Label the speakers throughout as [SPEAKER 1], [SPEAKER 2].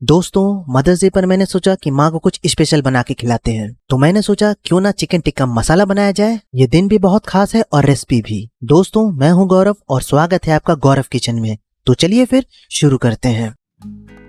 [SPEAKER 1] दोस्तों, mother's day पर मैंने सोचा कि माँ को कुछ स्पेशल बना के खिलाते हैं, तो मैंने सोचा क्यों ना चिकन टिक्का मसाला बनाया जाए। ये दिन भी बहुत खास है और रेसिपी भी। दोस्तों, मैं हूँ गौरव और स्वागत है आपका गौरव किचन में। तो चलिए फिर शुरू करते हैं।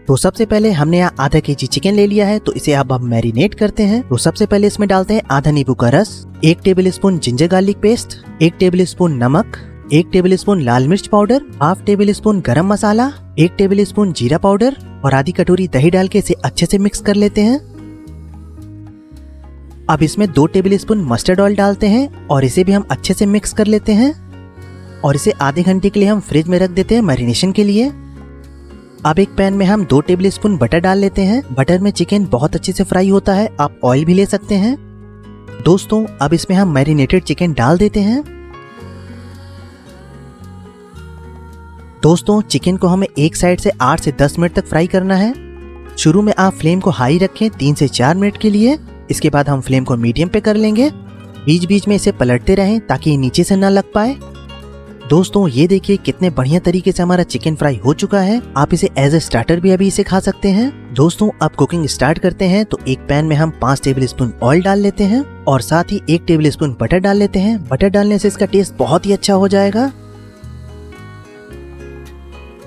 [SPEAKER 1] तो सबसे पहले हमने यहाँ आधा केजी चिकन ले लिया है, तो इसे अब हम मैरिनेट करते हैं। तो सबसे पहले इसमें डालते हैं आधा नींबू का रस, 1 table spoon ginger garlic paste, 1 table spoon नमक, 1 टेबल स्पून लाल मिर्च पाउडर, हाफ टेबल स्पून गरम मसाला, 1 टेबल स्पून जीरा पाउडर और आधी कटोरी दही डाल के इसे अच्छे से मिक्स कर लेते हैं। अब इसमें 2 टेबल स्पून मस्टर्ड ऑयल डालते हैं और इसे भी हम अच्छे से मिक्स कर लेते हैं और इसे आधे घंटे के लिए हम फ्रिज में रख देते हैं मैरिनेशन के लिए। अब एक पैन में हम 2 टेबल स्पून बटर डाल लेते हैं। बटर में चिकन बहुत अच्छे से फ्राई होता है, आप ऑयल भी ले सकते हैं। दोस्तों, अब इसमें हम मैरिनेटेड चिकन डाल देते हैं। दोस्तों, चिकन को हमें एक साइड से 8 से 10 मिनट तक फ्राई करना है। शुरू में आप फ्लेम को हाई रखें 3 से 4 मिनट के लिए। इसके बाद हम फ्लेम को मीडियम पे कर लेंगे। बीच बीच में इसे पलटते रहें ताकि ये नीचे से ना लग पाए। दोस्तों, ये देखिए कितने बढ़िया तरीके से हमारा चिकन फ्राई हो चुका है। आप इसे एज ए स्टार्टर भी अभी इसे खा सकते हैं। दोस्तों, अब कुकिंग स्टार्ट करते हैं। तो एक पैन में हम 5 टेबल स्पून ऑयल डाल लेते हैं और साथ ही 1 टेबल स्पून बटर डाल लेते हैं। बटर डालने से इसका टेस्ट बहुत ही अच्छा हो जाएगा।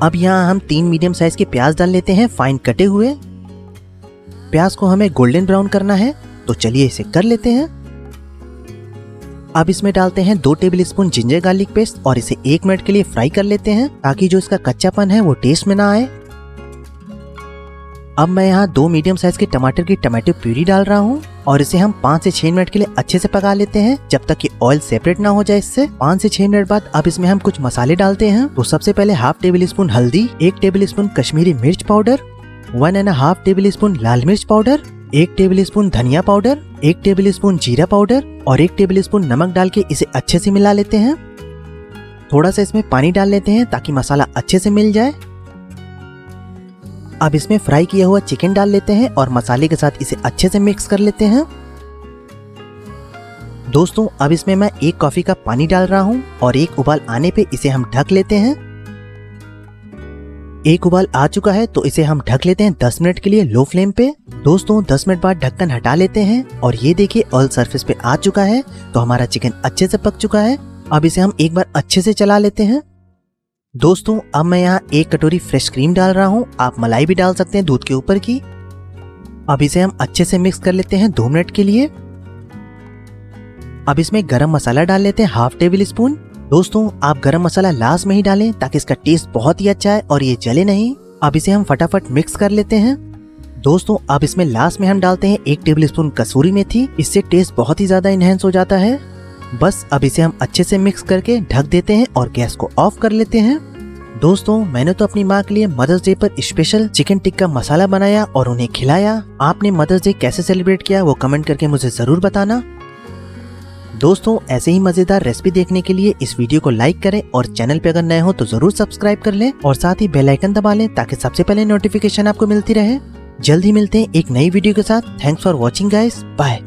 [SPEAKER 1] अब यहाँ हम 3 मीडियम साइज के प्याज डाल लेते हैं, फाइन कटे हुए। प्याज को हमें गोल्डन ब्राउन करना है, तो चलिए इसे कर लेते हैं। अब इसमें डालते हैं 2 table spoon ginger garlic paste और इसे 1 मिनट के लिए फ्राई कर लेते हैं ताकि जो इसका कच्चापन है वो टेस्ट में ना आए। अब मैं यहाँ 2 मीडियम साइज के टमाटर की टमाटो प्यूरी डाल रहा हूँ और इसे हम 5 से 6 मिनट के लिए अच्छे से पका लेते हैं जब तक कि ऑयल सेपरेट ना हो जाए इससे। 5 से 6 मिनट बाद अब इसमें हम कुछ मसाले डालते हैं। तो सबसे पहले हाफ टेबल स्पून हल्दी, 1 टेबल स्पून कश्मीरी मिर्च पाउडर, 1.5 टेबल स्पून लाल मिर्च पाउडर, 1 टेबल स्पून धनिया पाउडर, 1 टेबल स्पून जीरा पाउडर और 1 टेबल स्पून नमक डाल के इसे अच्छे से मिला लेते हैं। थोड़ा सा इसमें पानी डाल लेते हैं ताकि मसाला अच्छे से मिल जाए। अब इसमें फ्राई किया हुआ चिकन डाल लेते हैं और मसाले के साथ इसे अच्छे से मिक्स कर लेते हैं। दोस्तों, अब इसमें मैं 1 कॉफी कप पानी डाल रहा हूं और 1 उबाल आने पे इसे हम ढक लेते हैं। 1 उबाल आ चुका है, तो इसे हम ढक लेते हैं 10 मिनट के लिए लो फ्लेम पे। दोस्तों, 10 मिनट बाद ढक्कन हटा लेते हैं और ये देखिए ऑयल सरफेस पे आ चुका है, तो हमारा चिकन अच्छे से पक चुका है। अब इसे हम एक बार अच्छे से चला लेते हैं। दोस्तों, अब मैं यहाँ 1 कटोरी फ्रेश क्रीम डाल रहा हूँ, आप मलाई भी डाल सकते हैं दूध के ऊपर की। अब इसे हम अच्छे से मिक्स कर लेते हैं 2 मिनट के लिए। अब इसमें गरम मसाला डाल लेते हैं हाफ टेबल स्पून। दोस्तों, आप गरम मसाला लास्ट में ही डालें ताकि इसका टेस्ट बहुत ही अच्छा है और ये जले नहीं। अब इसे हम फटाफट मिक्स कर लेते हैं। दोस्तों, अब इसमें लास्ट में हम डालते हैं 1 टेबल स्पून कसूरी मेथी, इससे टेस्ट बहुत ही ज्यादा इनहेंस हो जाता है। बस अब इसे हम अच्छे से मिक्स करके ढक देते हैं और गैस को ऑफ कर लेते हैं। दोस्तों, मैंने तो अपनी माँ के लिए मदर्स डे पर स्पेशल चिकन टिक्का मसाला बनाया और उन्हें खिलाया। आपने मदर्स डे कैसे सेलिब्रेट किया वो कमेंट करके मुझे जरूर बताना। दोस्तों, ऐसे ही मजेदार रेसिपी देखने के लिए इस वीडियो को लाइक करें और चैनल पे अगर नए हो तो जरूर सब्सक्राइब कर लें और साथ ही बेल आइकन दबा लें ताकि सबसे पहले नोटिफिकेशन आपको मिलती रहे। जल्द ही मिलते हैं एक नई वीडियो के साथ। Thanks for watching guys, bye.